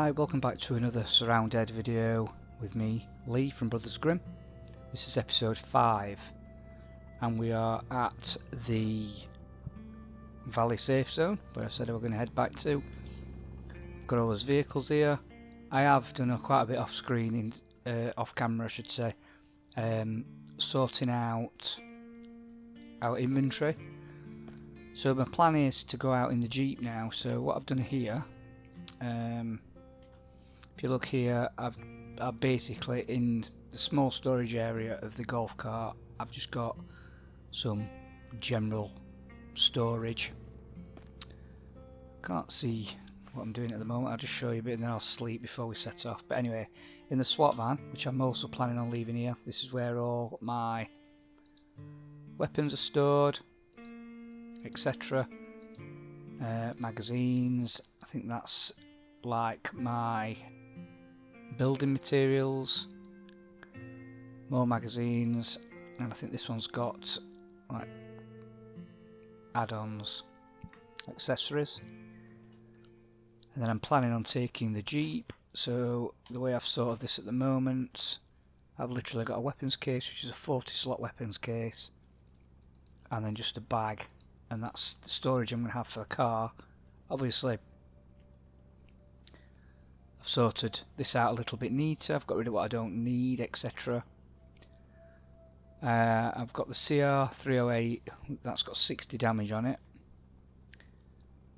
Hi, welcome back to another Surroundead video with me, Lee from Brothers Grimm. This is episode 5 and we are at the Valley Safe Zone where I said I was going to head back to. I've got all those vehicles here. I have done quite a bit off screen, off camera I should say, sorting out our inventory. So my plan is to go out in the Jeep now. So what I've done here, if you look here, I've basically in the small storage area of the golf cart, I've just got some general storage. Can't see what I'm doing at the moment. I'll just show you a bit and then I'll sleep before we set off. But anyway, in the SWAT van, which I'm also planning on leaving here, this is where all my weapons are stored, etc. Magazines, I think that's like my building materials, more magazines, and I think this one's got like add-ons, accessories. And then I'm planning on taking the Jeep. So the way I've sorted this at the moment, I've literally got a weapons case, which is a 40 slot weapons case, and then just a bag, and that's the storage I'm going to have for the car. Obviously I've sorted this out a little bit neater, I've got rid of what I don't need, etc. I've got the CR308, that's got 60 damage on it.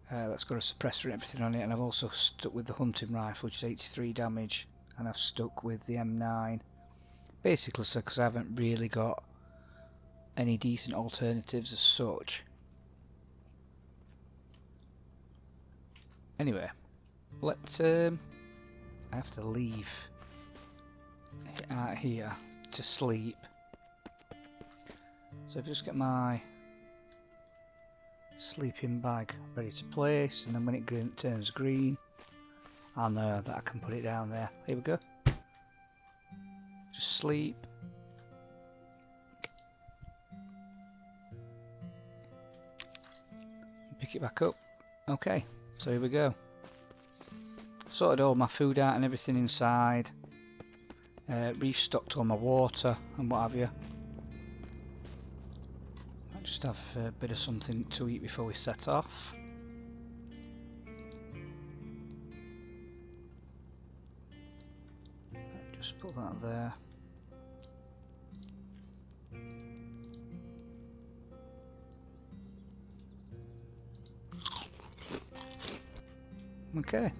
That's got a suppressor and everything on it, and I've also stuck with the hunting rifle, which is 83 damage, and I've stuck with the M9. Basically, so because I haven't really got any decent alternatives as such. Anyway, let's I have to leave out here to sleep. So I've just got my sleeping bag ready to place, and then when it turns green, I'll know that I can put it down there. Here we go. Just sleep. Pick it back up. Okay, so here we go. I've sorted all my food out and everything inside. Restocked all my water and what have you. I'll just have a bit of something to eat before we set off. Just put that there. Okay.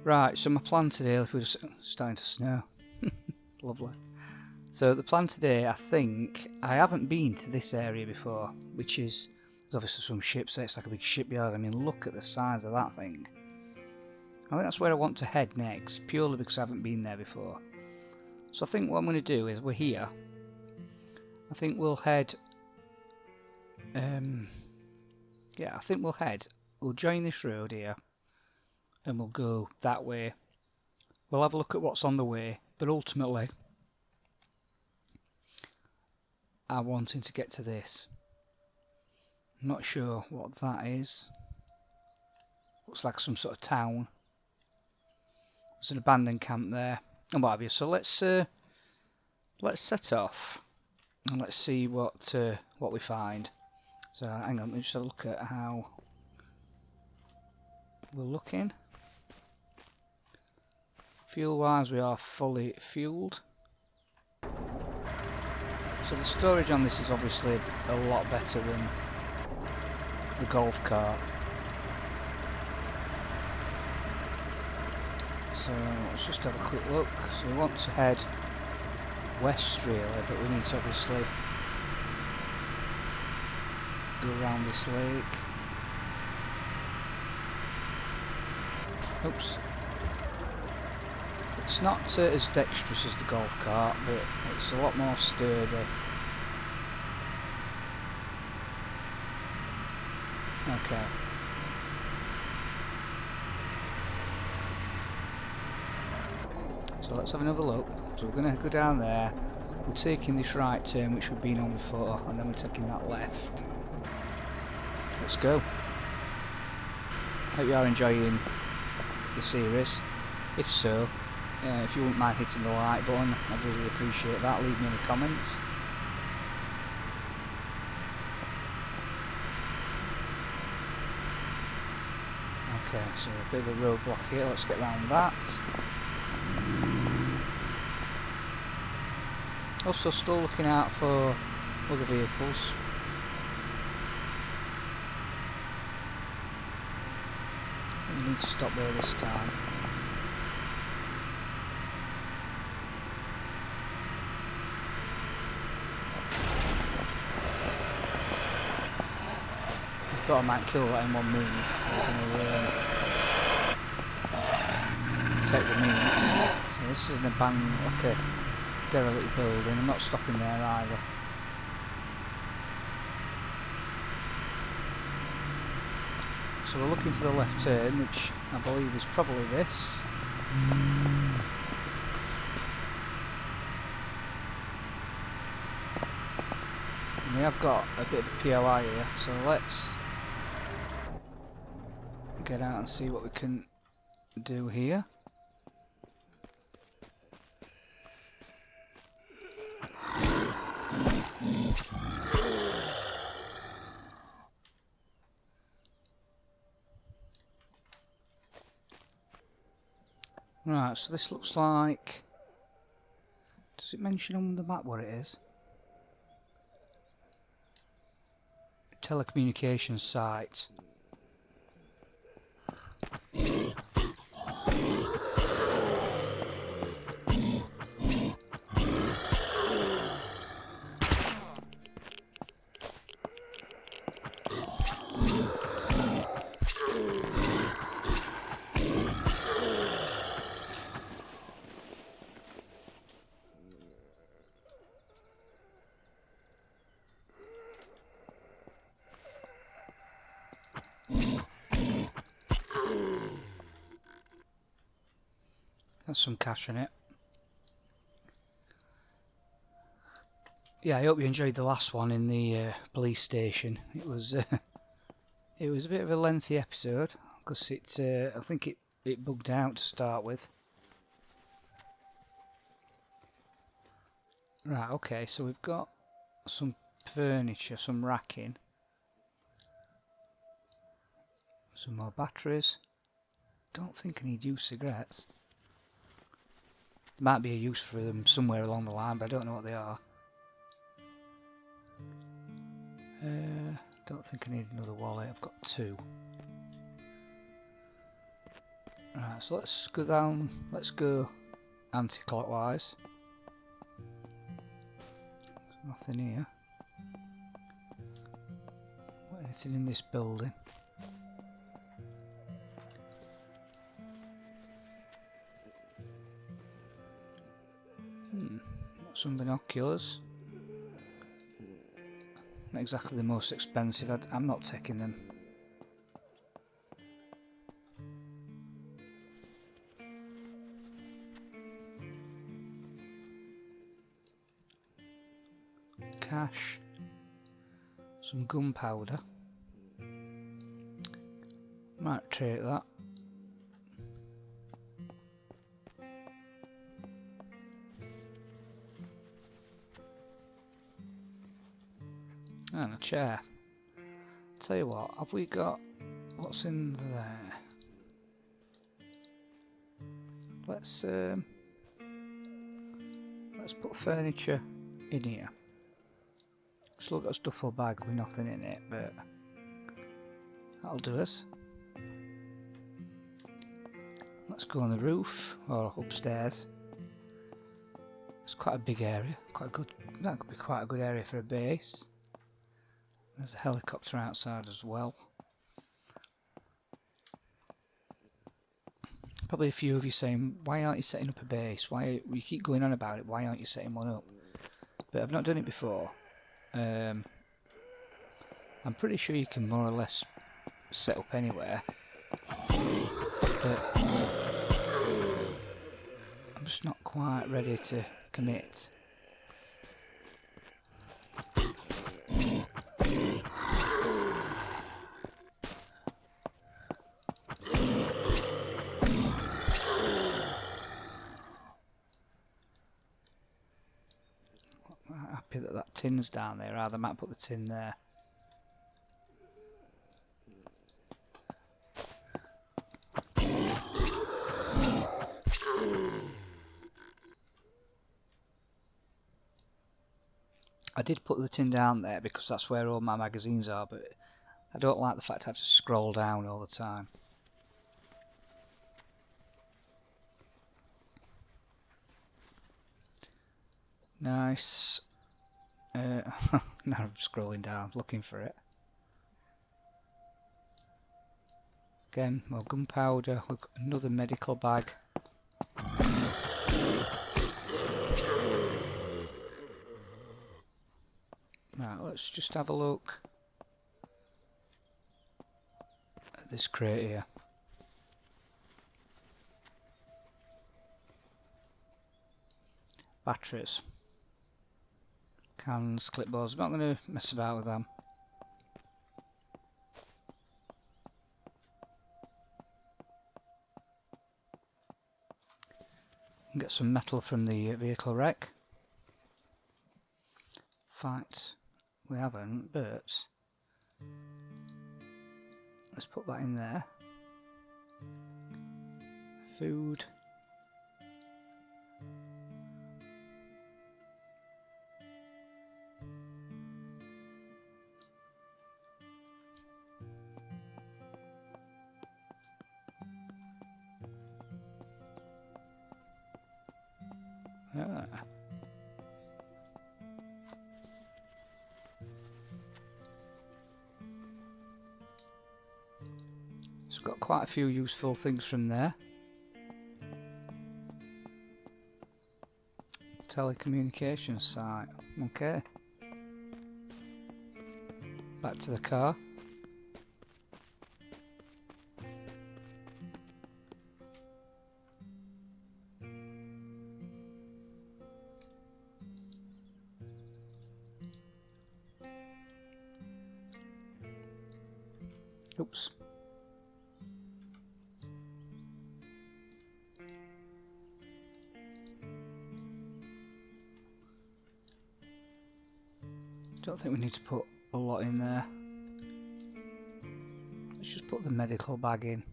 Right, so my plan today, if we're starting to snow, lovely. So the plan today, I think, I haven't been to this area before, which is, there's obviously some ships there, it's like a big shipyard. I mean, look at the size of that thing. I think that's where I want to head next, purely because I haven't been there before. So I think what I'm going to do is, we're here, I think we'll head, yeah, I think we'll join this road here, and we'll go that way. We'll have a look at what's on the way, but ultimately I'm wanting to get to this. I'm not sure what that is. Looks like some sort of town. There's an abandoned camp there and what have you. So let's set off and let's see what we find. So hang on, let me just have a look at how we're looking. Fuel wise, we are fully fueled. So the storage on this is obviously a lot better than the golf cart. So let's just have a quick look. So we want to head west really, but we need to obviously go around this lake. Oops. It's not as dexterous as the golf cart, but it's a lot more sturdy. Okay. So let's have another look. So we're going to go down there. we're taking this right turn, which we've been on before, and then we're taking that left. Let's go. Hope you are enjoying the series. If so, if you wouldn't mind hitting the like button, I'd really appreciate that. Leave me in the comments. Okay, so a bit of a roadblock here, let's get around that. Also still looking out for other vehicles. I think we need to stop there this time. I thought I might kill that in one move. Take the meat. So this is an abandoned, like a derelict building. I'm not stopping there either. So we're looking for the left turn, which I believe is probably this. And we have got a bit of a POI here, so let's get out and see what we can do here. Right, so this looks like... Does it mention on the map what it is? Telecommunications site. That's some cash in it. Yeah, I hope you enjoyed the last one in the police station. It was a bit of a lengthy episode because I think it bugged out to start with. Right, okay, so we've got some furniture, some racking, some more batteries. Don't think I need used cigarettes. There might be a use for them somewhere along the line, but I don't know what they are. Don't think I need another wallet. I've got two. Right, so let's go down. Let's go anti-clockwise. There's nothing here. Anything in this building? Got some binoculars. Not exactly the most expensive. I'm not taking them. Cash. Some gunpowder. Might take that. And a chair. Tell you what, have we got... What's in there? Let's put furniture in here. Still got a duffel bag with nothing in it, but that'll do us. Let's go on the roof or upstairs. It's quite a big area, quite good. That could be quite a good area for a base. There's a helicopter outside as well. Probably a few of you saying, why aren't you setting up a base? Why you keep going on about it? Why aren't you setting one up? But I've not done it before. I'm pretty sure you can more or less set up anywhere. But I'm just not quite ready to commit. tins down there. Rather, I might put the tin there. I did put the tin down there because that's where all my magazines are, but I don't like the fact I have to scroll down all the time. Nice. Now I'm scrolling down, looking for it. Again, more gunpowder. We've got another medical bag. Right, let's just have a look at this crate here. Batteries. Cans, clipboards. I'm not going to mess about with them. Get some metal from the vehicle wreck. In fact, we haven't, but let's put that in there. Food. Ah. So we've got quite a few useful things from there. Telecommunications site. Okay. Back to the car. Oops. Don't think we need to put a lot in there. Let's just put the medical bag in.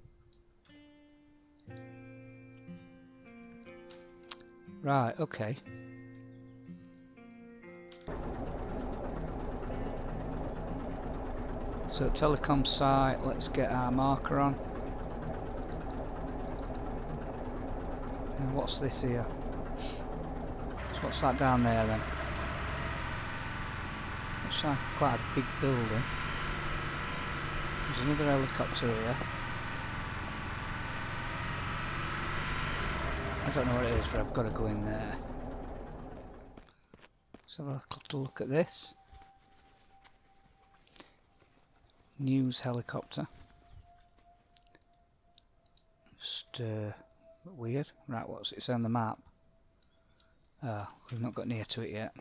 Right, okay. So telecom site, let's get our marker on. And what's this here? So what's that down there then? Looks like quite a big building. There's another helicopter here. I don't know what it is, but I've got to go in there. Let's have a little look at this. News helicopter. Just weird. Right, what's it say on the map? We've not got near to it yet.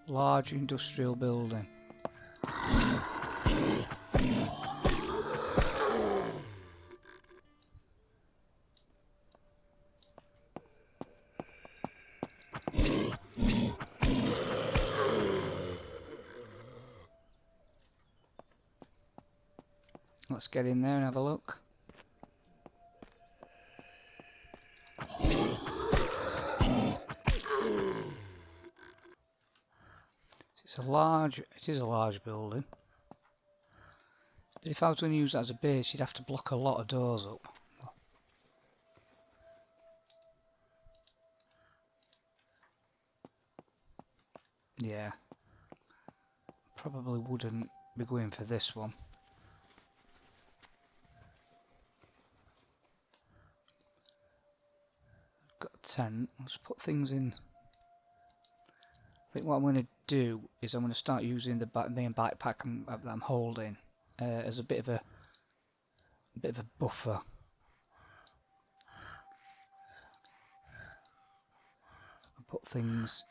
Large industrial building. Let's get in there and have a look. It is a large building. But if I was going to use that as a base, you'd have to block a lot of doors up. Yeah. Probably wouldn't be going for this one. Got a tent. Let's put things in. I think what I'm going to do is I'm going to start using the main backpack that I'm holding as a bit of a buffer. I'll put things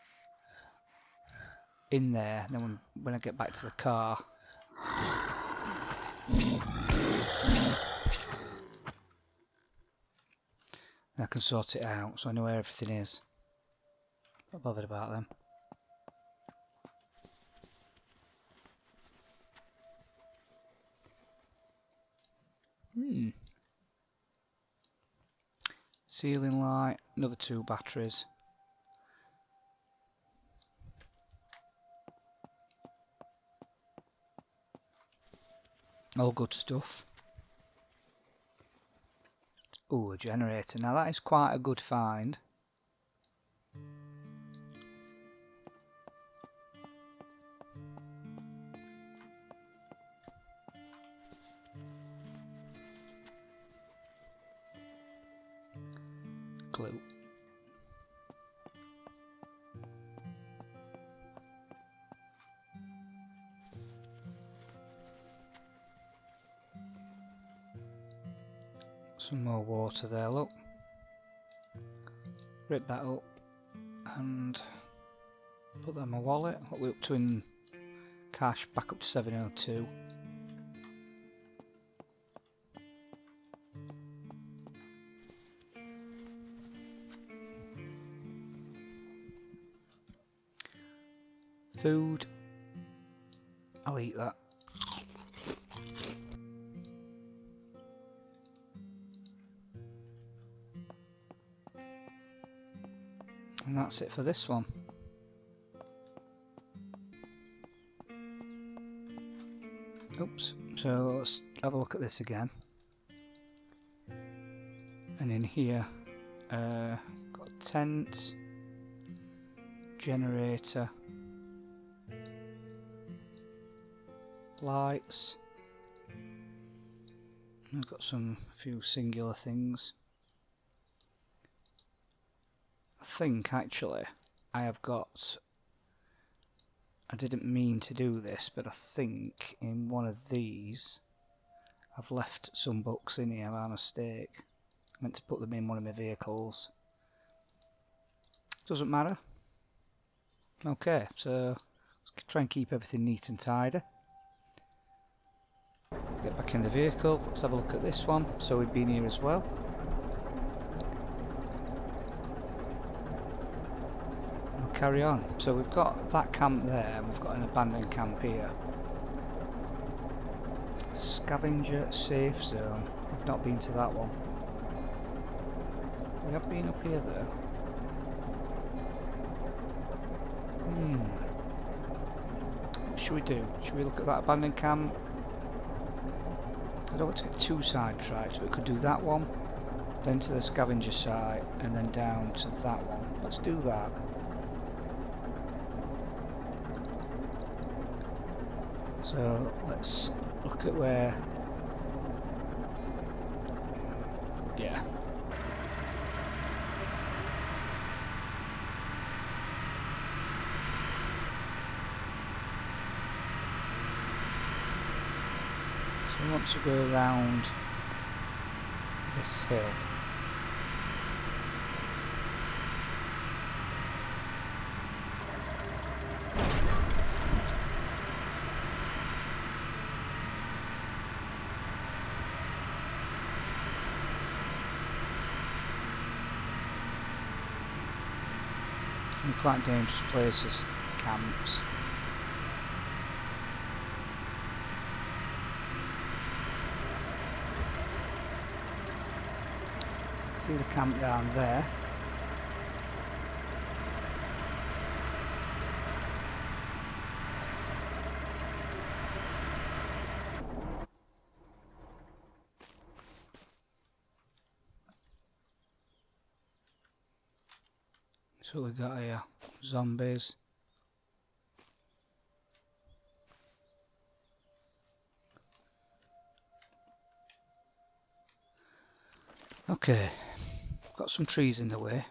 in there, and then when I get back to the car, I can sort it out, so I know where everything is. Not bothered about them. Ceiling light, another 2 batteries. All good stuff. Ooh, a generator. Now that is quite a good find. Glue. Some more water there, look. Rip that up and put that in my wallet. What are we up to in cash? Back up to 702. Food. I'll eat that. And that's it for this one. Oops. So let's have a look at this again. And in here, got a tent, generator, lights. I've got a few singular things. I think actually I didn't mean to do this, but I think in one of these I've left some books in here by mistake. I meant to put them in one of my vehicles. Doesn't matter. Okay, so let's try and keep everything neat and tidy. Get back in the vehicle. Let's have a look at this one. So we've been here as well. We'll carry on. So we've got that camp there, and we've got an abandoned camp here. Scavenger safe zone. We've not been to that one. We have been up here though. What should we do? Should we look at that abandoned camp? I don't want to get too sidetracked, but we could do that one, then to the scavenger site, and then down to that one. Let's do that. So let's look at where... yeah. So we want to go around this hill. Quite dangerous places, camps. See the camp down there. So we got here zombies. Okay, got some trees in the way.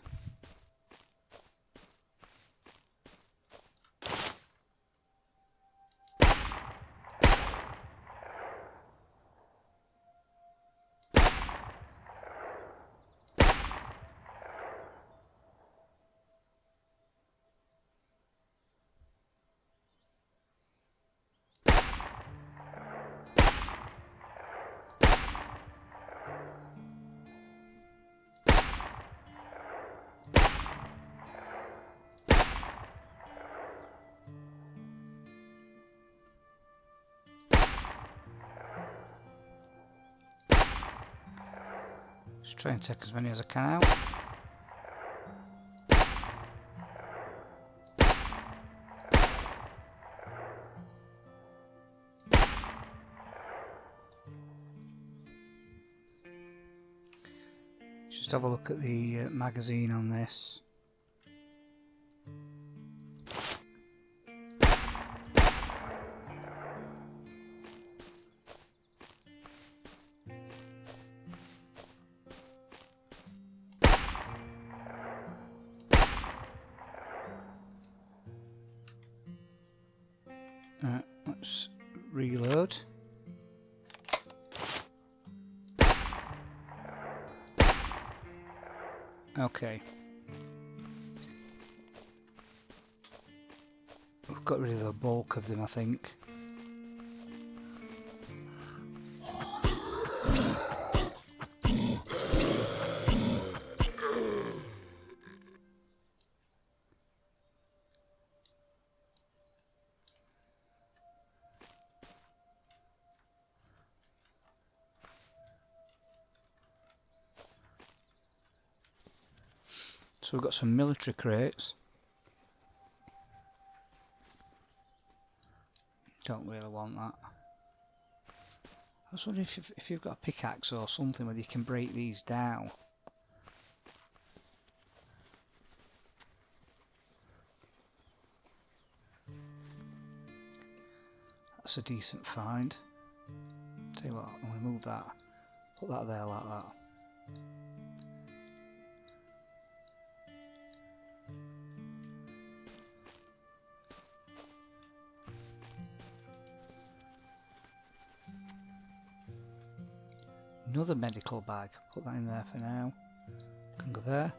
Just try and take as many as I can out. Just have a look at the magazine on this. Let's reload. Okay. We've got rid of the bulk of them, I think. So we've got some military crates. Don't really want that. I was wondering if you've got a pickaxe or something whether you can break these down. That's a decent find. Tell you what, I'm going to move that. Put that there like that. Another medical bag, put that in there for now. Can go there.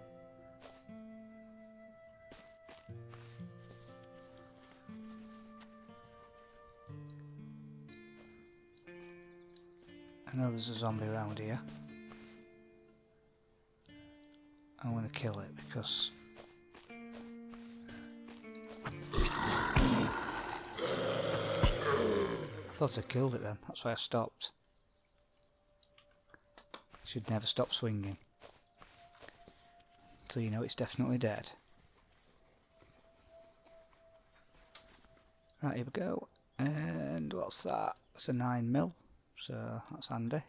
I know there's a zombie around here. I'm going to kill it because I thought I killed it then, that's why I stopped. Should never stop swinging until you know it's definitely dead. Right, here we go. And what's that? It's a 9mm, so that's handy.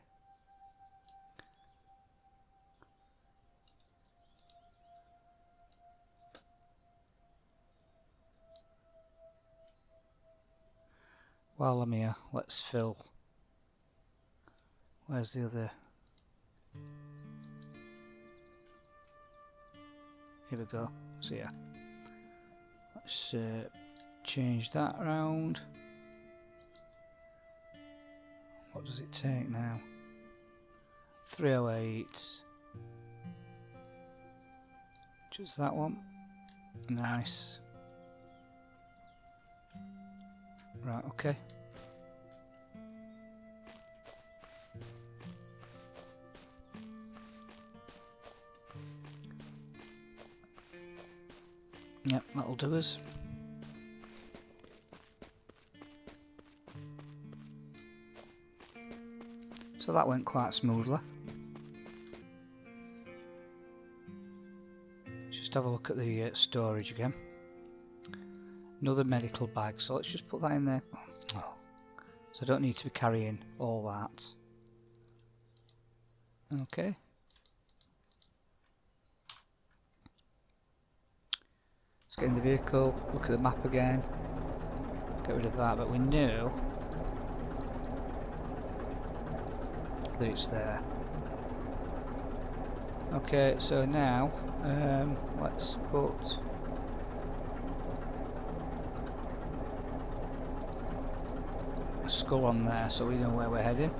While I'm here, let's fill. Where's the other? Here we go. So yeah, let's change that around. What does it take now? 308. Just that one. Nice. Right, okay. Yep, that'll do us. So that went quite smoothly. Just have a look at the storage again. Another medical bag, so let's just put that in there. Oh. So I don't need to be carrying all that. Okay. Let's get in the vehicle, look at the map again, get rid of that, but we know that it's there. Okay, so now let's put a skull on there so we know where we're heading.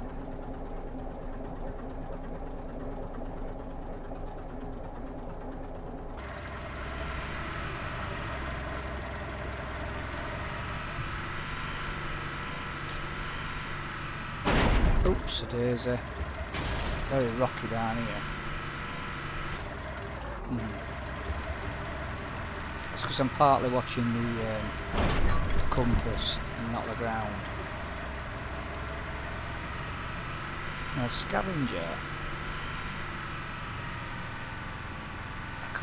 Oops, a daisy. Very rocky down here. It's because I'm partly watching the compass and not the ground. Now, scavenger.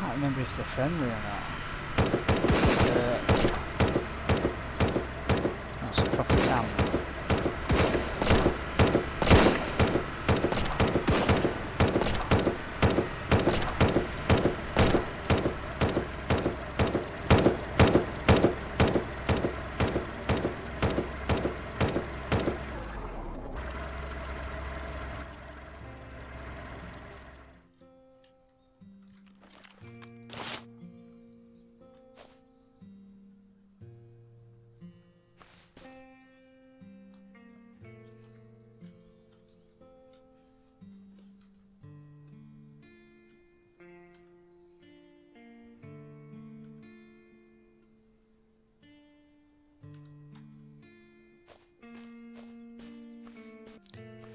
can't remember if they're friendly or not. That's a proper camp.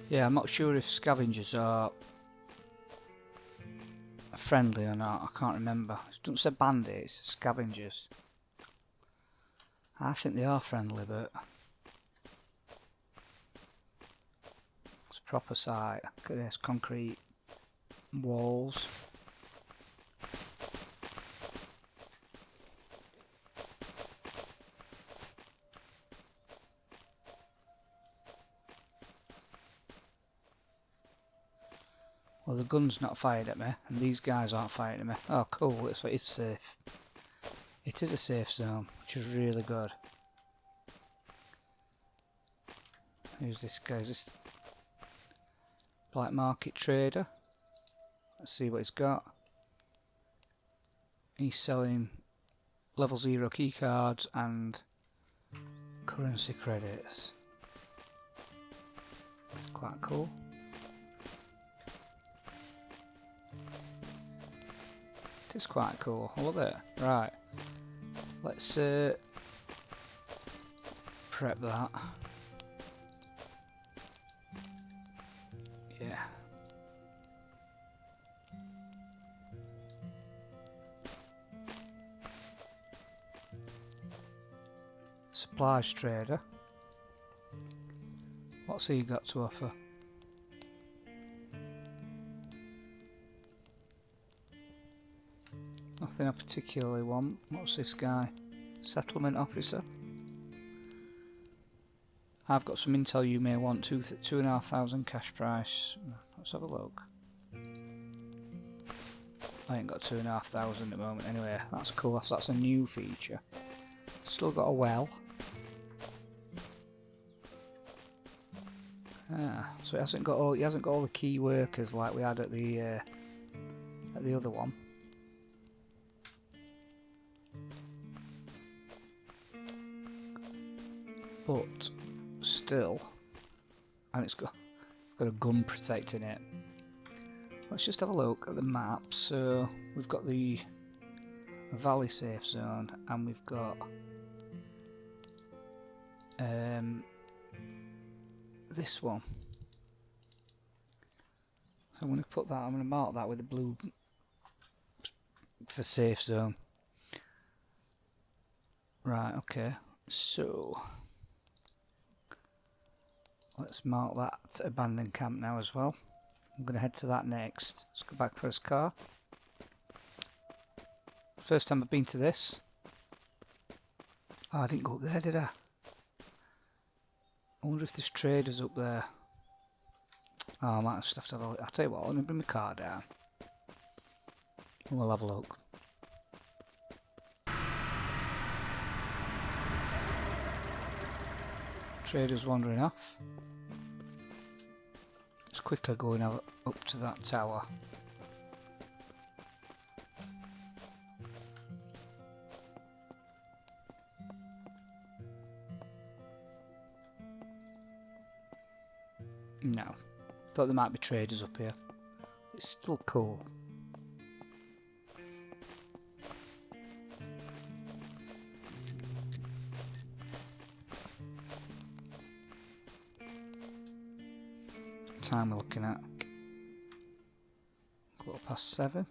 Yeah, I'm not sure if scavengers are friendly or not. I can't remember. It doesn't say bandits, it's scavengers. I think they are friendly, but it's a proper site. Look at this, concrete walls. Well, the gun's not fired at me, and these guys aren't firing at me. Oh, cool, it's safe. It is a safe zone, which is really good. Who's this guy? Is this black market trader? Let's see what he's got. He's selling level 0 keycards and currency credits. That's quite cool. It is quite cool. I love it. Right. Let's prep that. Yeah. Supplies trader. What's he got to offer? Nothing I particularly want. What's this guy? Settlement officer. I've got some intel you may want. 2,500 cash price. Let's have a look. I ain't got 2,500 at the moment. Anyway, that's cool. That's a new feature. Still got a well. Ah, so he hasn't got all the key workers like we had at the other one. But still, and it's got a gun protecting it. Let's just have a look at the map. So we've got the valley safe zone, and we've got this one. So I'm going to put that. I'm going to mark that with the blue for safe zone. Right. Okay. So let's mark that abandoned camp now as well. I'm going to head to that next. Let's go back for his car. First time I've been to this. Oh, I didn't go up there, did I? I wonder if this trader's up there. Oh, I might just have to have a look. I'll tell you what, let me bring my car down. And we'll have a look. Trader's wandering off. Just quickly going up to that tower. No. Thought there might be traders up here. It's still cool. Time we're looking at 7:15.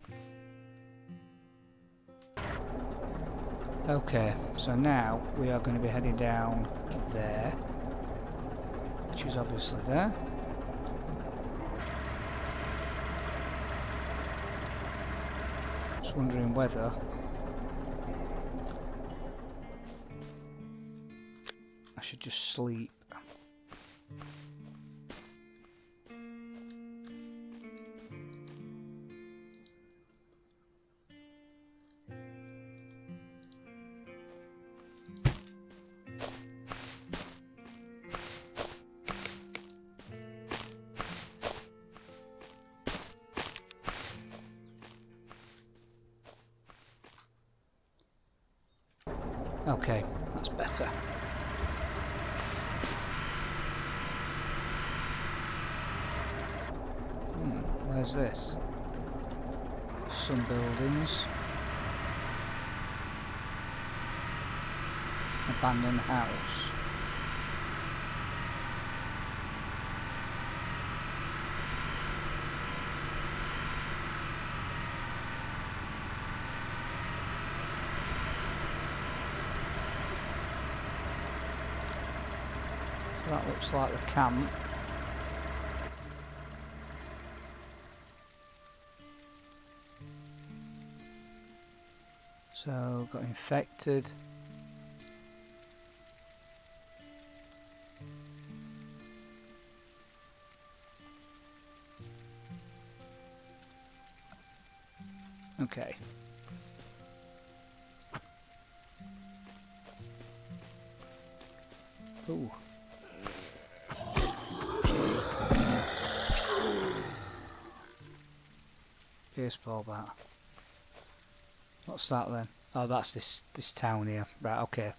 Okay, so now we are going to be heading down there, which is obviously there. So Just wondering whether I should just sleep. Okay, that's better. Where's this? Some buildings. Abandoned house. So that looks like the camp. So, got infected. Okay. Ooh. Baseball bat. What's that then? Oh, that's this town here. Right, okay.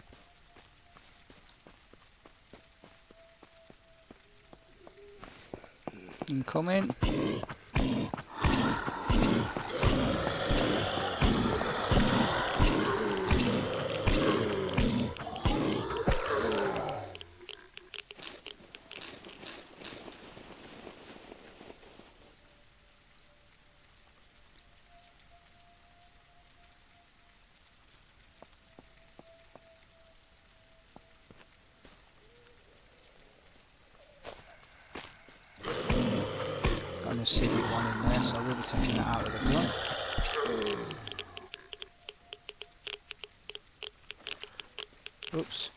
Incoming. Got an acidic one in there, so I will be taking that out of the blunt. Oops.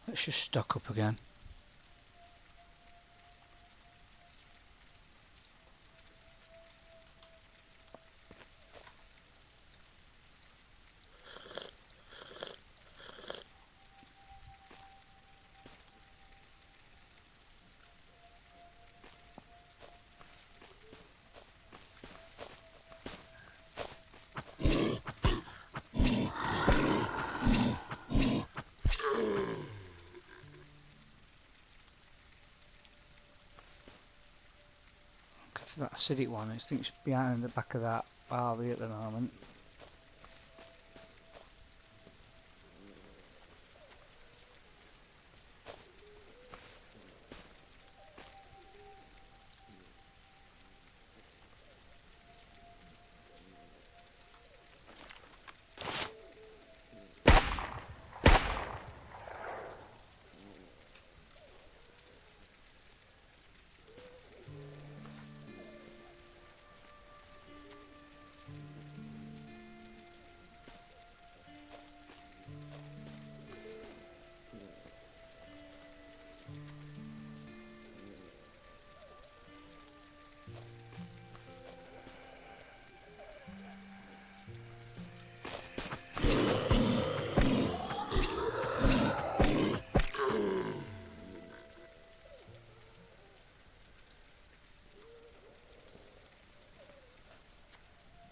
Let's just stock up again. For that acidic one, I think it's behind the back of that RV at the moment.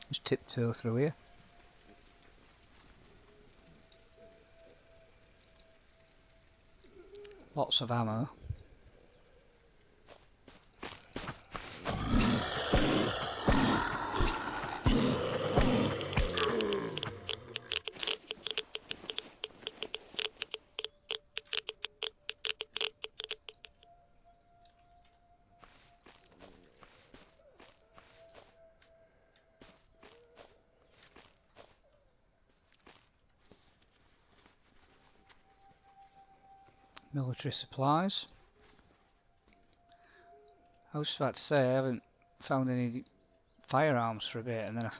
Just tiptoe through here. Lots of ammo. military supplies. I was about to say I haven't found any firearms for a bit, and then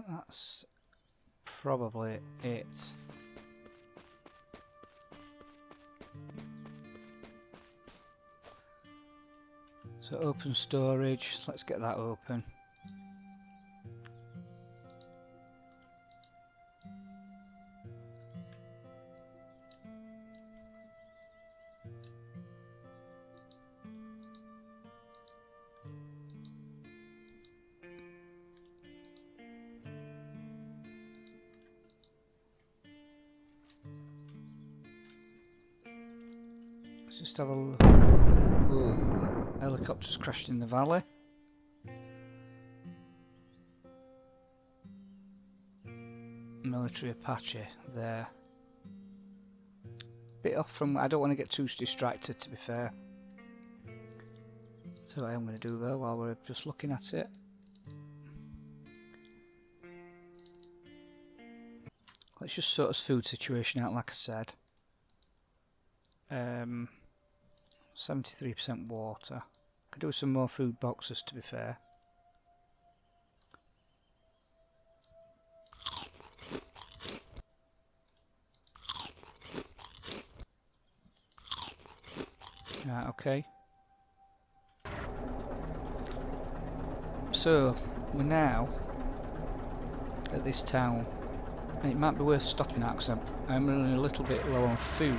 that's probably it. So open storage, let's get that open. Let's just have a look. Ooh, helicopters crashed in the valley. Military Apache there. Bit off from, I don't want to get too distracted, to be fair. So what I'm going to do though, while we're just looking at it. Let's just sort this food situation out, like I said. 73% water. Could do some more food boxes, to be fair. Okay. So we're now at this town, and it might be worth stopping at because I'm running a little bit low on food.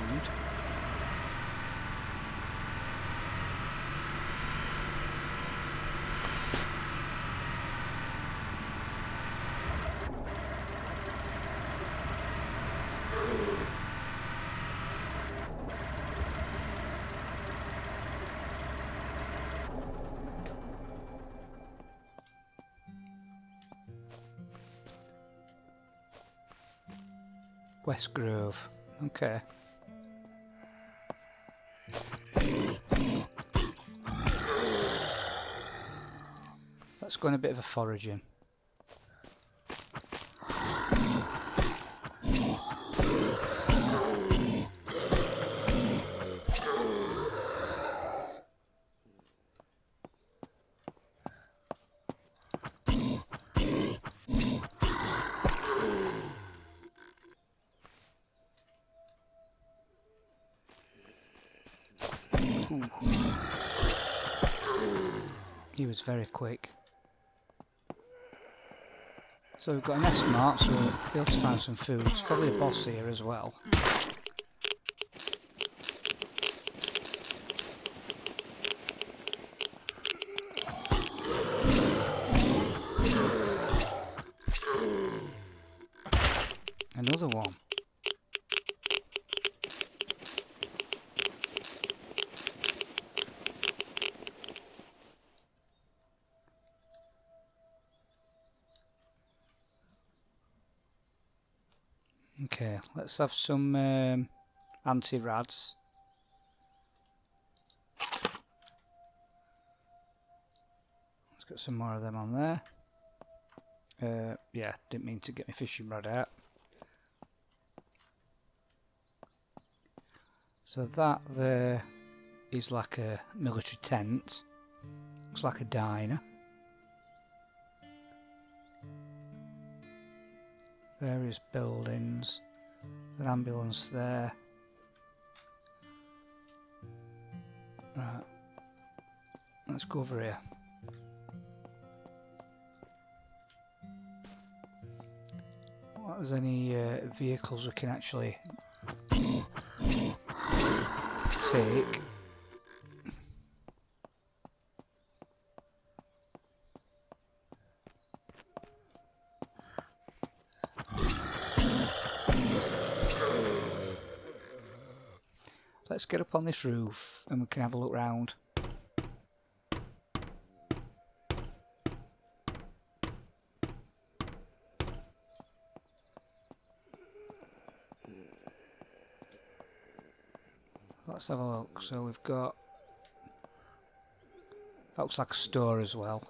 West Grove, okay. Let's go on a bit of a foraging. He was very quick. So we've got an S-Mart, so we'll be able to find some food. There's probably a boss here as well. Another one. Okay, let's have some anti-rads. Let's get some more of them on there. Yeah, didn't mean to get my fishing rod out. So that there is like a military tent. Looks like a diner. Various buildings. An ambulance there. Right. Let's go over here. What is any vehicles we can actually take? Let's get up on this roof and we can have a look round. Let's have a look. So we've got, that looks like a store as well.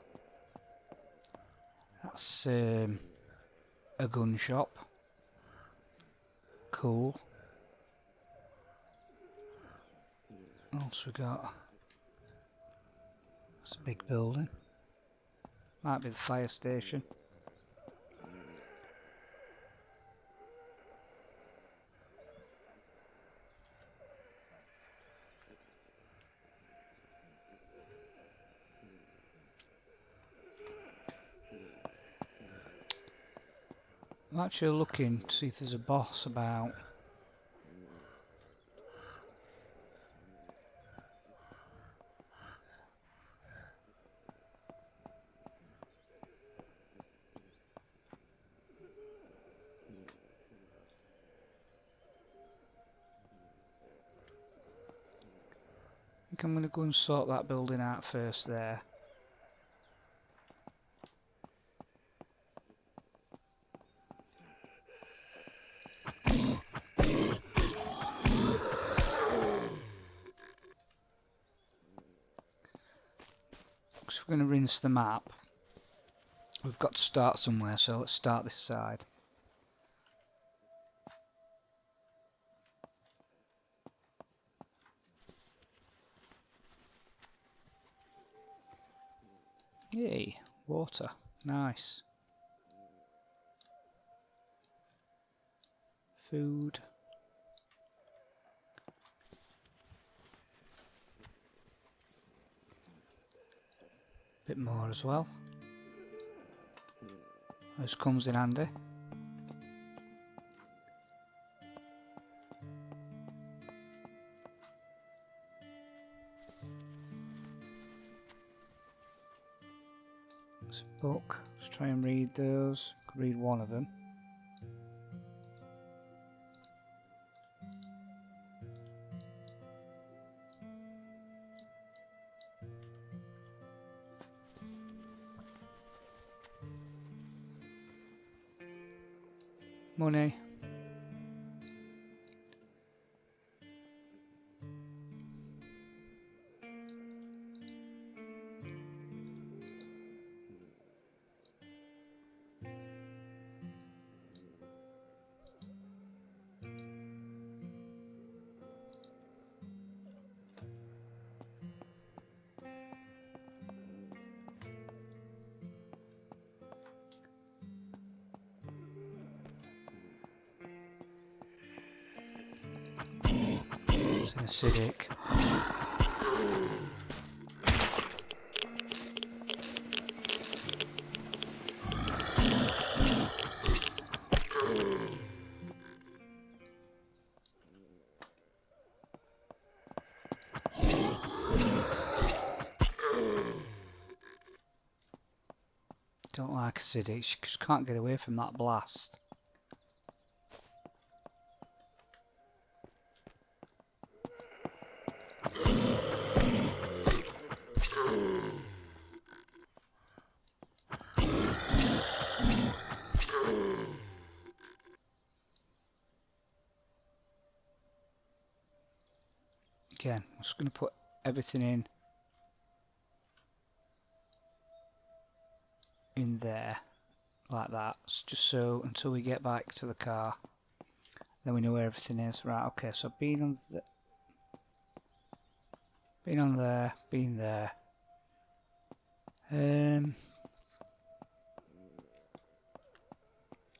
That's a gun shop. Cool. What else we got? It's a big building. Might be the fire station. I'm actually looking to see if there's a boss about. I think I'm going to go and sort that building out first there. So we're going to rinse the map. We've got to start somewhere, so let's start this side. Yay, water. Nice. Food. Bit more as well. This comes in handy. It's a book. Let's try and read those. Could read one of them. Money. It's an acidic. Don't like acidic, she just can't get away from that blast. Again, I'm just going to put everything in there like that, just so until we get back to the car, then we know where everything is. Right, okay, so being on there, being there.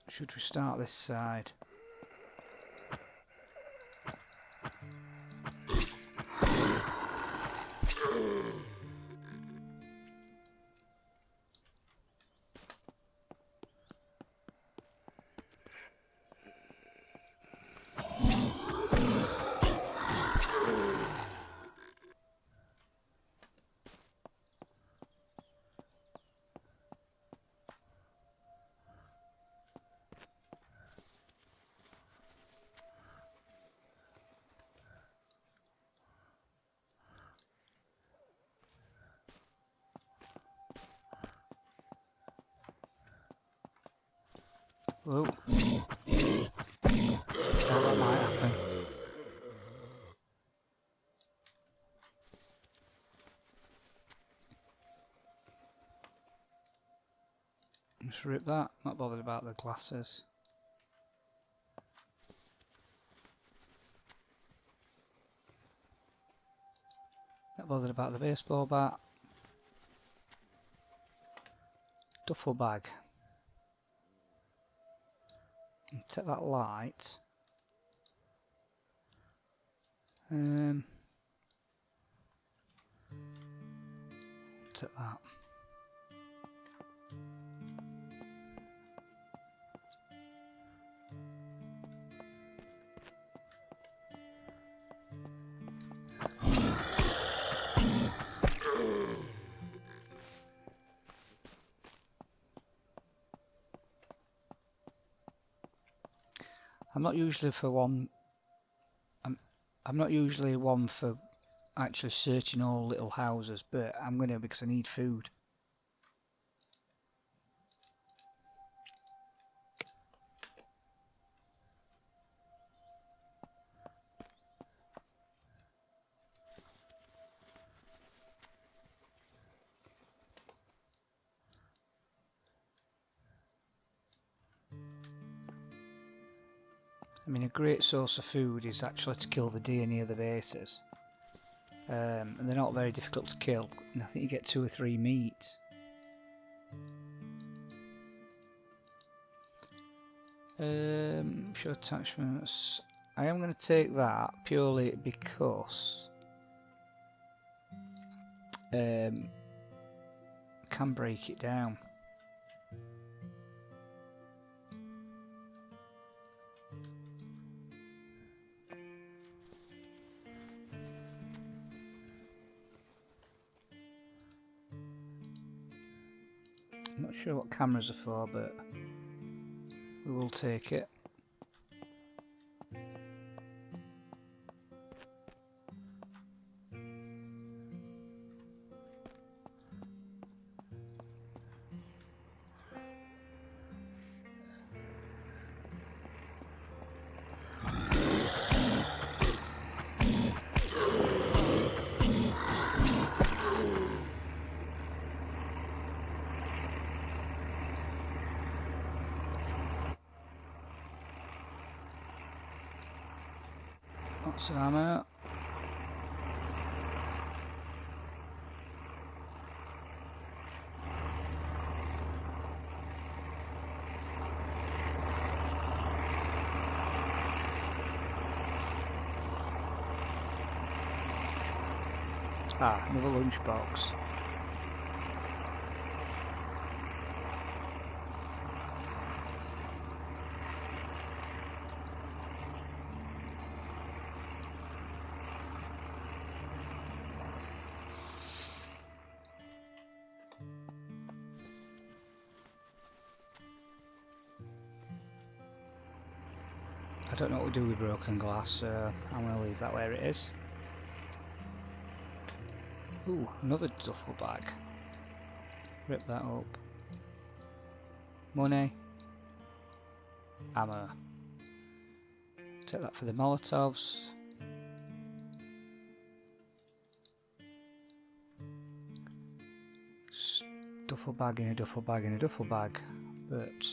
Should we start this side? Whoa. That might happen. Just rip that, not bothered about the glasses. Not bothered about the baseball bat. Duffel bag. And take that light. Take that. I'm not usually one for actually searching all little houses, but I'm gonna because I need food. I mean, a great source of food is actually to kill the deer near the bases. And they're not very difficult to kill, and I think you get 2 or 3 meat. Show attachments. I am going to take that purely because I can break it down. I'm not sure what cameras are for, but we will take it. Lots of ammo. Ah, another lunchbox. I don't know what we do with broken glass, so I'm going to leave that where it is. Ooh, another duffel bag. Rip that up. Money. Ammo. Take that for the Molotovs. Duffel bag in a duffel bag in a duffel bag. But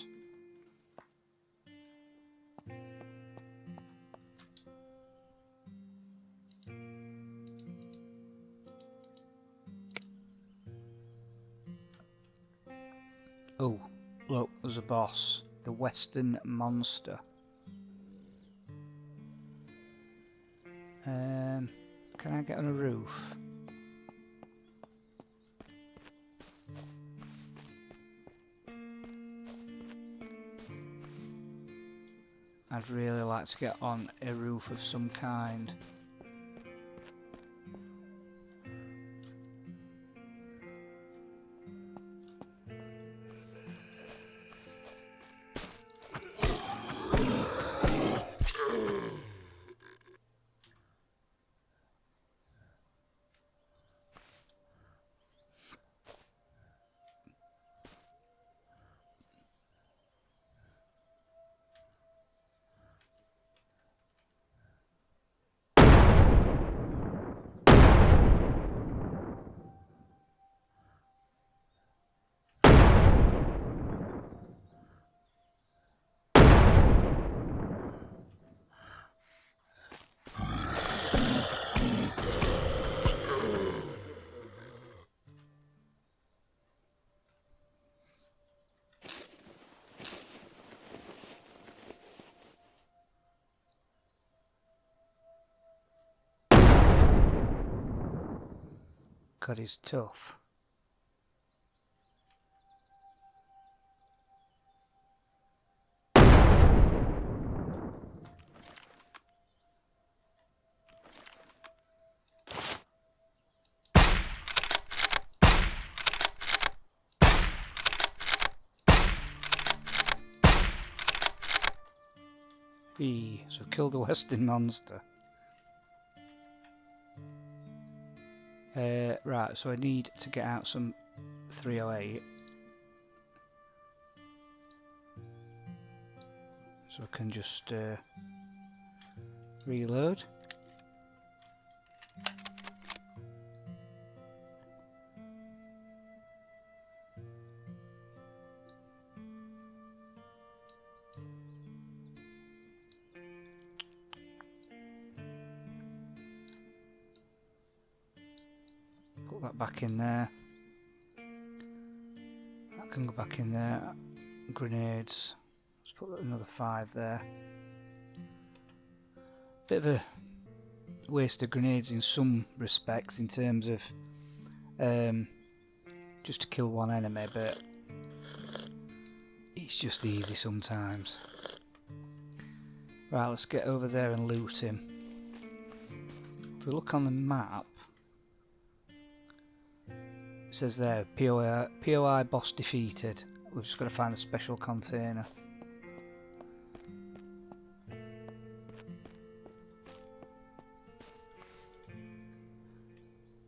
oh, look, there's a boss. The Western Monster. Can I get on a roof? I'd really like to get on a roof of some kind. God, he's tough. So killed the Western monster. Right, so I need to get out some 308. So I can just reload. Put that back in there. That can go back in there. Grenades. Let's put another 5 there. Bit of a waste of grenades in some respects in terms of just to kill one enemy, but it's just easy sometimes. Right, let's get over there and loot him. If we look on the map, it says there, POI boss defeated. We've just got to find the special container.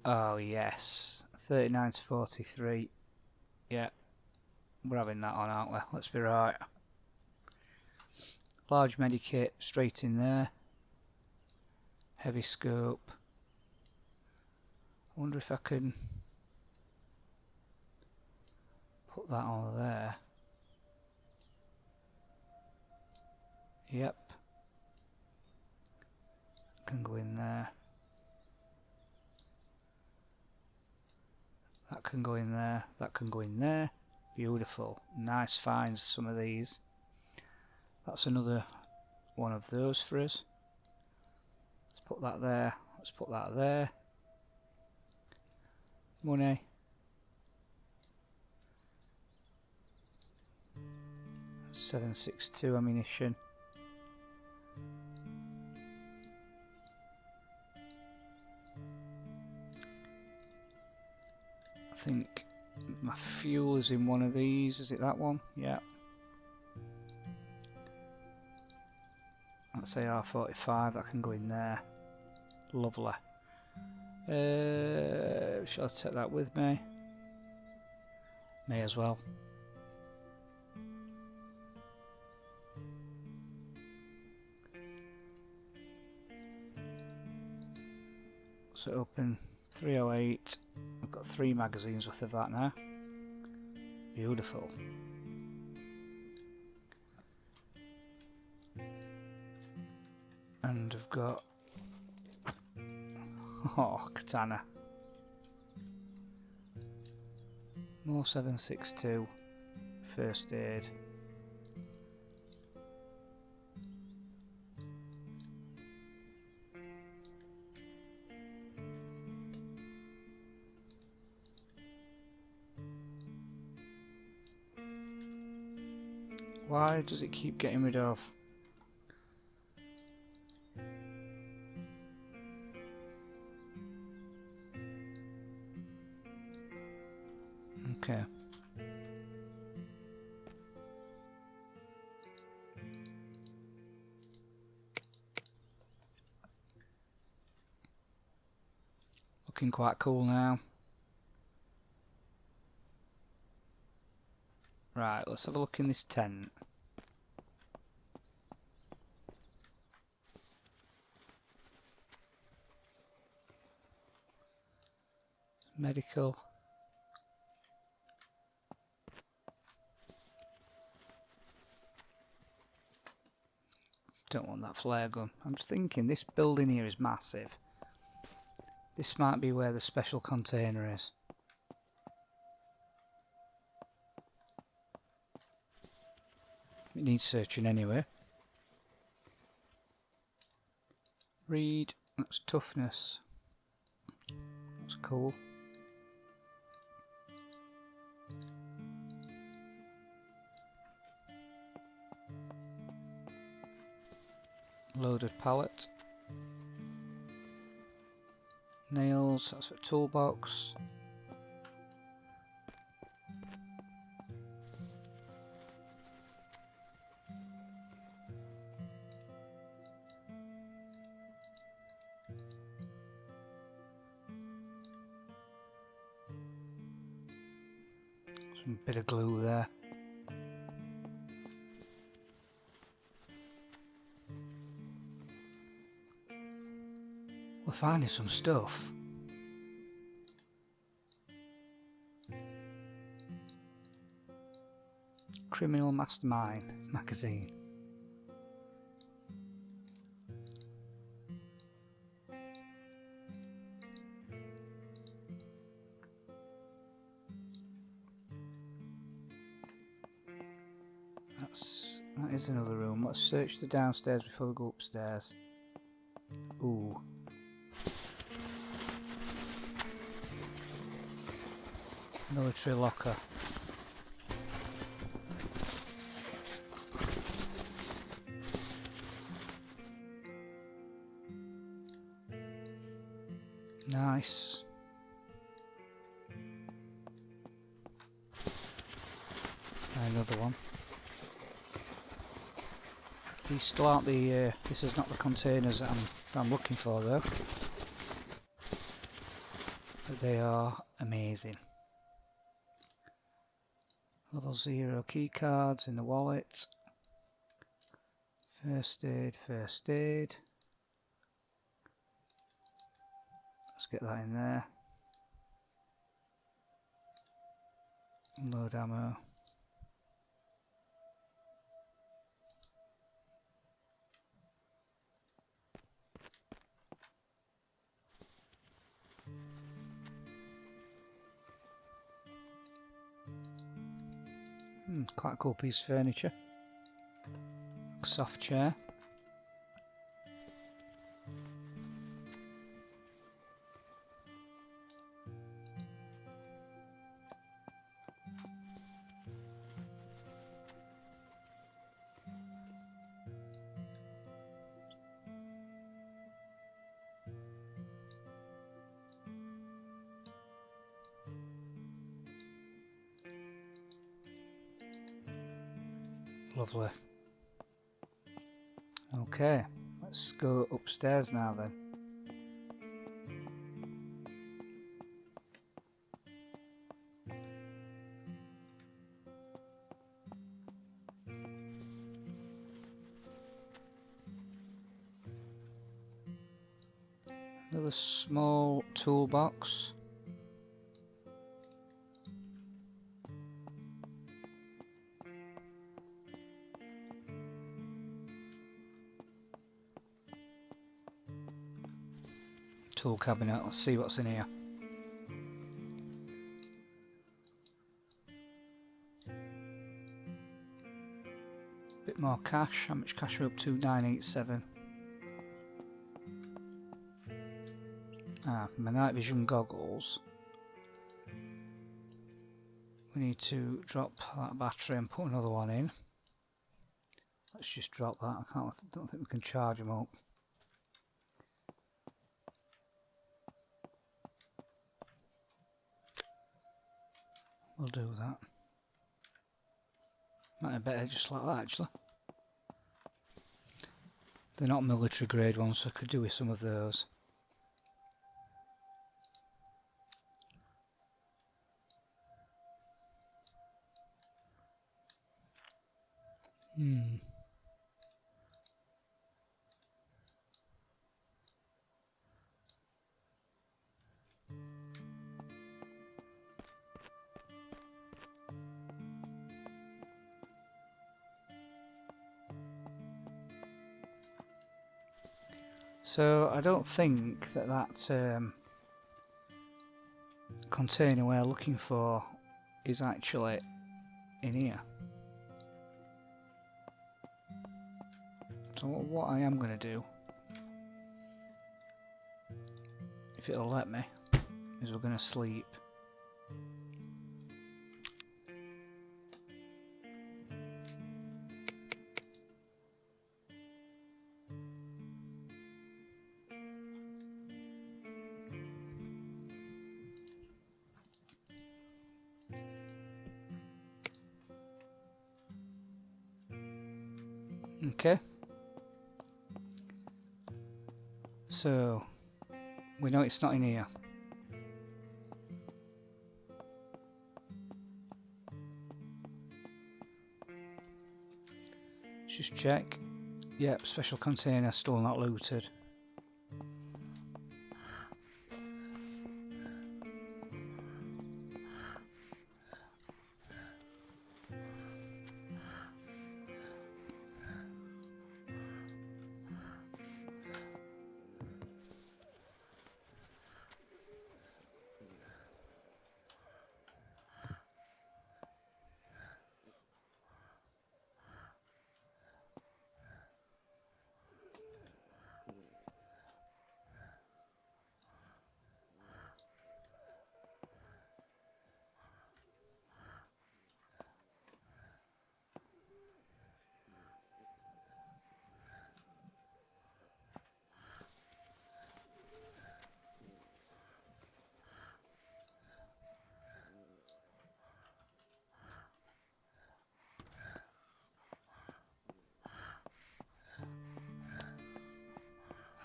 Oh yes, 39 to 43. Yeah, we're having that on, aren't we? Let's be right. Large medikit straight in there. Heavy scope. I wonder if I can put that on there. Yep. Can go in there. That can go in there. That can go in there. Beautiful. Nice finds, some of these. That's another one of those for us. Let's put that there. Let's put that there. Money. .762 ammunition. I think my fuel is in one of these. Is it that one? Yeah. That's AR-45. That can go in there. Lovely. Shall I take that with me? May as well. So open 308. I've got 3 magazines worth of that now. Beautiful. And I've got katana. More 762. First aid. Why does it keep getting rid of? Okay. Looking quite cool now. Right, let's have a look in this tent. Medical. Don't want that flare gun. I'm just thinking this building here is massive. This might be where the special container is. It needs searching anyway. Read. That's toughness. That's cool. Loaded pallet. Nails, that's for toolbox. Some bit of glue there. We're finding some stuff. Criminal Mastermind magazine. That is another room. Let's search the downstairs before we go upstairs. Ooh. Military locker. Nice. Another one. These still aren't the. This is not the containers that I'm looking for though. But they are amazing. Level 0 key cards in the wallet. First aid, first aid. Let's get that in there. Load ammo. Quite a cool piece of furniture. Soft chair. Lovely. Okay, let's go upstairs now then. Another small toolbox. Tool cabinet, let's see what's in here. Bit more cash, how much cash are we up to? 987. My night vision goggles. We need to drop that battery and put another one in. Let's just drop that, don't think we can charge them up. We'll do that. Might be better just like that actually. They're not military grade ones, so I could do with some of those. So I don't think that container we're looking for is actually in here. So what I am going to do, if it'll let me, is we're going to sleep. Okay. So, we know it's not in here. Let's just check. Yep, special container still not looted.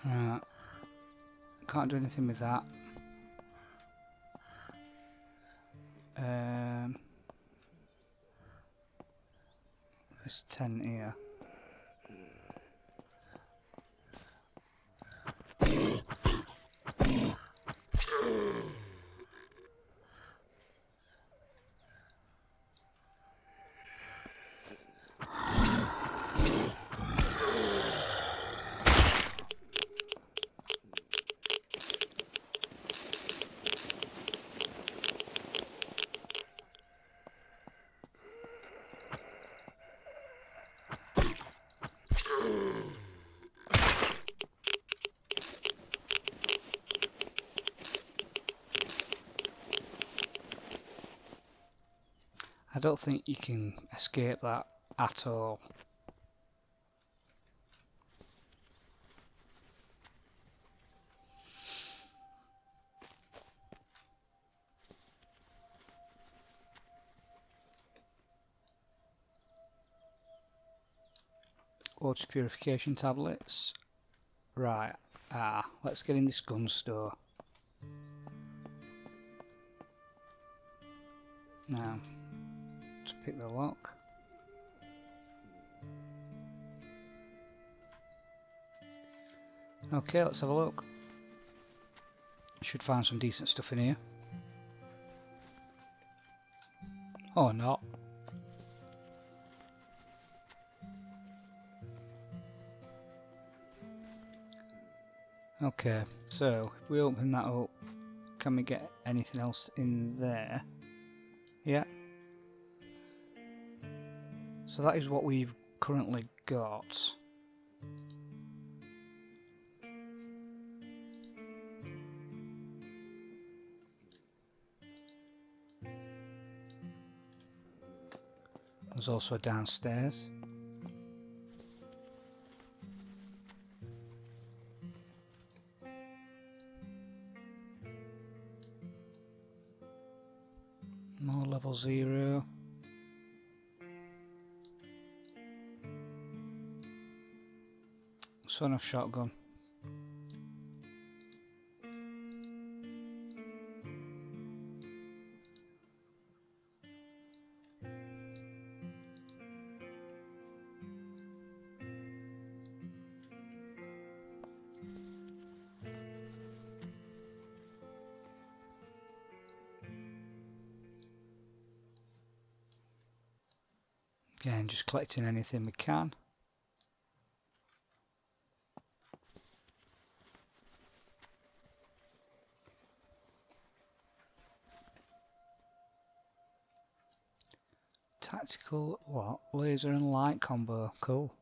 Right. Can't do anything with that. This tent here. I don't think you can escape that at all. Water purification tablets. Right. Let's get in this gun store. Now, let's pick the lock. Okay, let's have a look. Should find some decent stuff in here. Or not. Okay, so if we open that up, can we get anything else in there? Yeah. So that is what we've currently got. There's also a downstairs. More level 0. Son of shotgun. Again, just collecting anything we can. Tactical, what? Laser and light combo. Cool.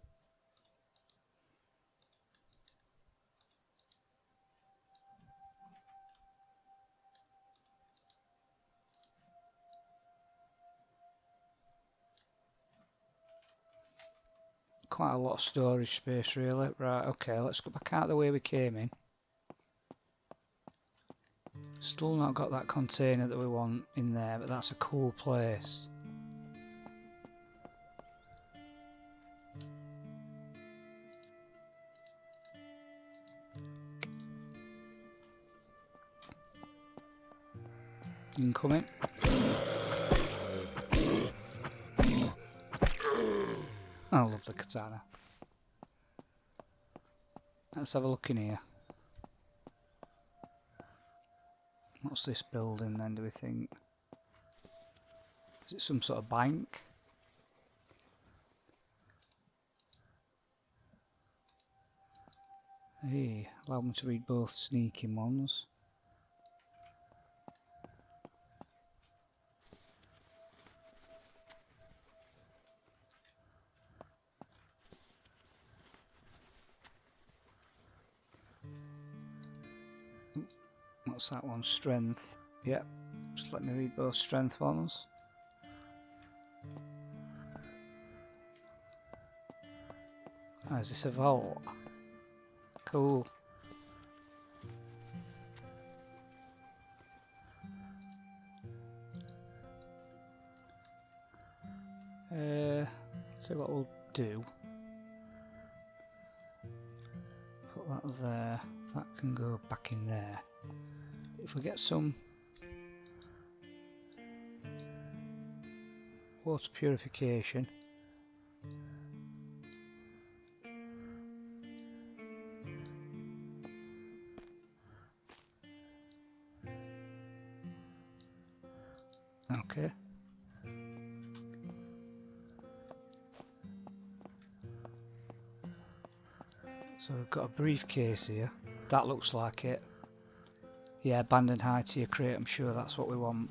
Quite a lot of storage space, really. Right, okay, let's go back out the way we came in. Still not got that container that we want in there, but that's a cool place. Incoming. I love the katana. Let's have a look in here. What's this building then, do we think? Is it some sort of bank? Hey, allow me to read both sneaking ones. What's that one? Strength. Yep. Just let me read both strength ones. Oh, is this a vault? Cool. See what we'll do. Put that there. That can go back in there. If we get some water purification. Okay. So we've got a briefcase here. That looks like it. Yeah, abandoned high tier crate, I'm sure that's what we want.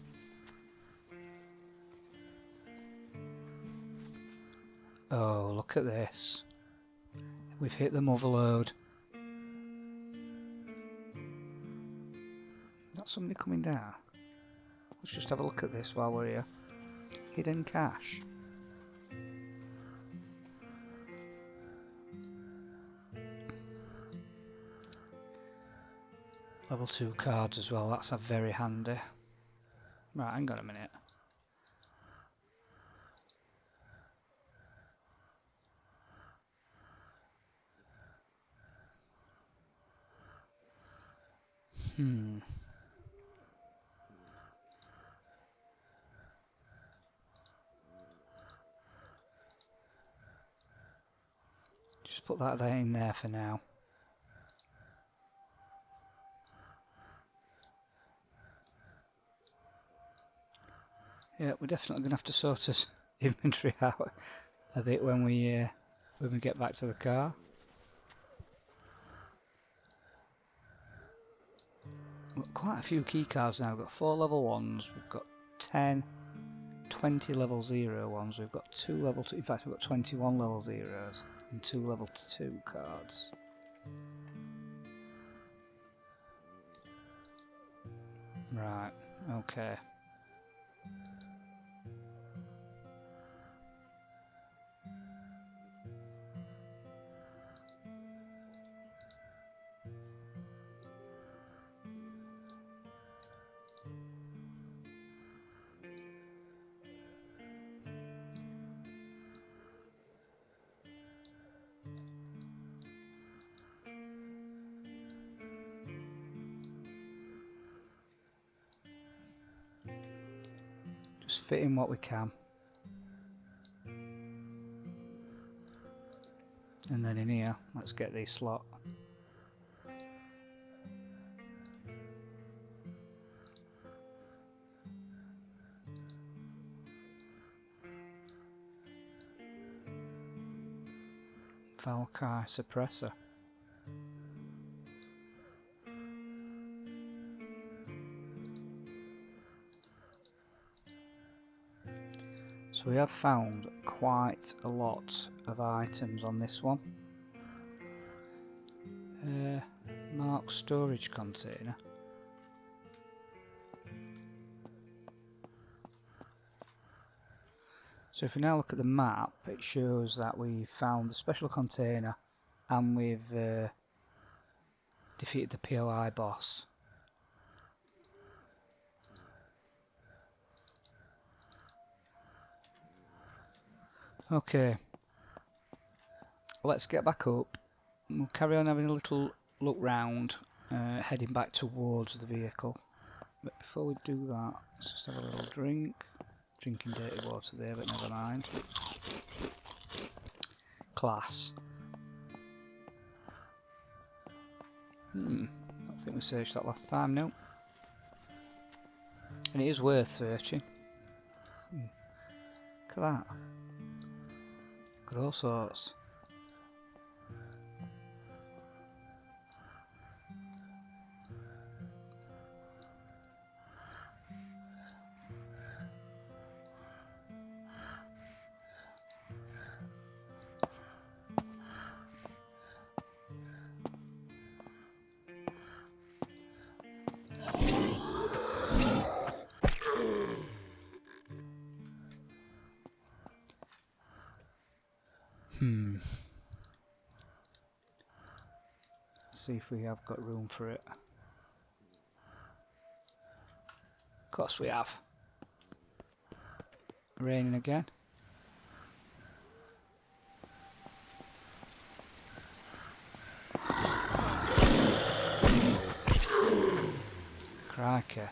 Oh, look at this. We've hit the motherload. That's somebody coming down. Let's just have a look at this while we're here. Hidden cache. Level 2 cards as well, that's a very handy. Right, hang on a minute. Just put that there in there for now. Yeah, we're definitely going to have to sort his inventory out a bit when we get back to the car. We've got quite a few key cards now. We've got 4 level 1s, we've got 10, 20 level 0 ones, we've got 2 level 2, in fact we've got 21 level 0s and 2 level 2 cards. Right, okay. Just fit in what we can. And then in here, let's get these slot. Valkyrie suppressor. So we have found quite a lot of items on this one. Marked storage container. So if we now look at the map, it shows that we found the special container and we've defeated the POI boss. Okay, let's get back up. We'll carry on having a little look round, heading back towards the vehicle. But before we do that, let's just have a little drink. Drinking dirty water there, but never mind. Class. I think we searched that last time, no. And it is worth searching. Look at that. Got all sorts. See if we have got room for it. Of course we have. Raining again. Crikey.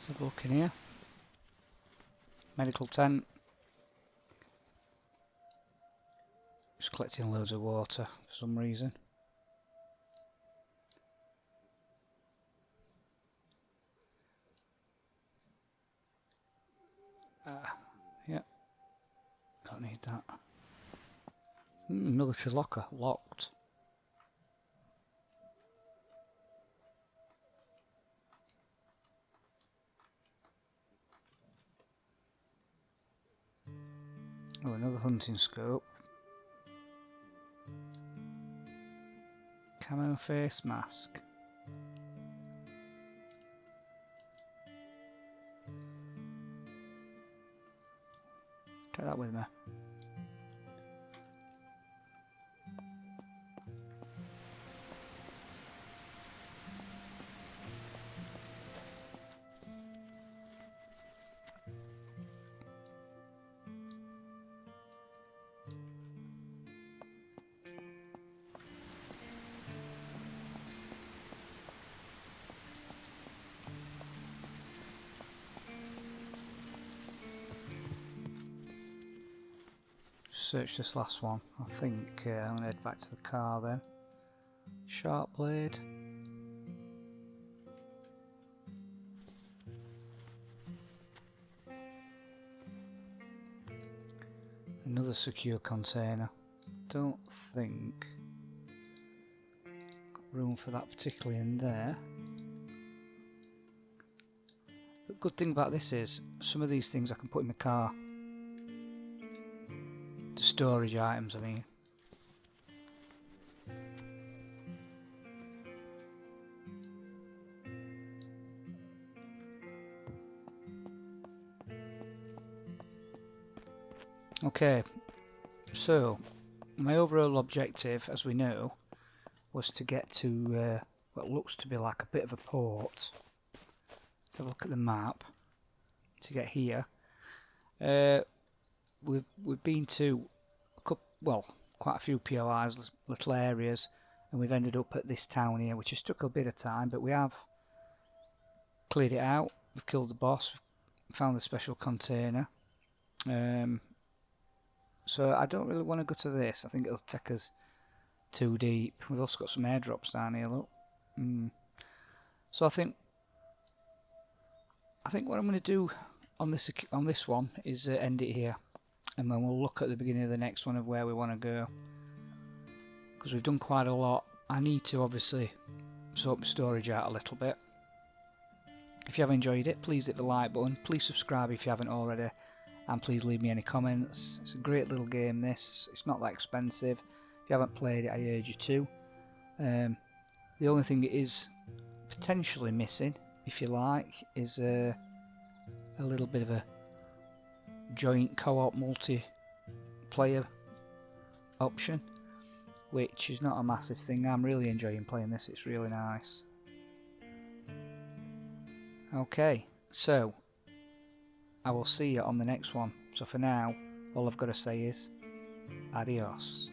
Let's have a look in here. Medical tent. Just collecting loads of water for some reason. Yeah. Don't need that. Military locker. Locked. Oh, another hunting scope. Camo face mask. Take that with me. Search this last one. I think I'm going to head back to the car then. Sharp blade. Another secure container. Don't think got room for that particularly in there. The good thing about this is some of these things I can put in my car. The storage items, I mean. Okay, so my overall objective, as we know, was to get to what looks to be like a bit of a port. Let's have a look at the map to get here. We've been to quite a few POIs, little areas, and we've ended up at this town here, which has took a bit of time, but we have cleared it out. We've killed the boss, found the special container. So I don't really want to go to this. I think it'll take us too deep. We've also got some airdrops down here, look. So I think what I'm going to do on this one is end it here, and then we'll look at the beginning of the next one of where we want to go, because we've done quite a lot. I need to obviously sort my storage out a little bit, If you have enjoyed it, please hit the like button, please subscribe if you haven't already, and please leave me any comments. It's a great little game this, it's not that expensive. If you haven't played it, I urge you to. The only thing it is potentially missing, if you like, is a little bit of a joint co-op multiplayer option, which is not a massive thing. I'm really enjoying playing this, it's really nice. Okay, so I will see you on the next one. So for now, all I've got to say is adios.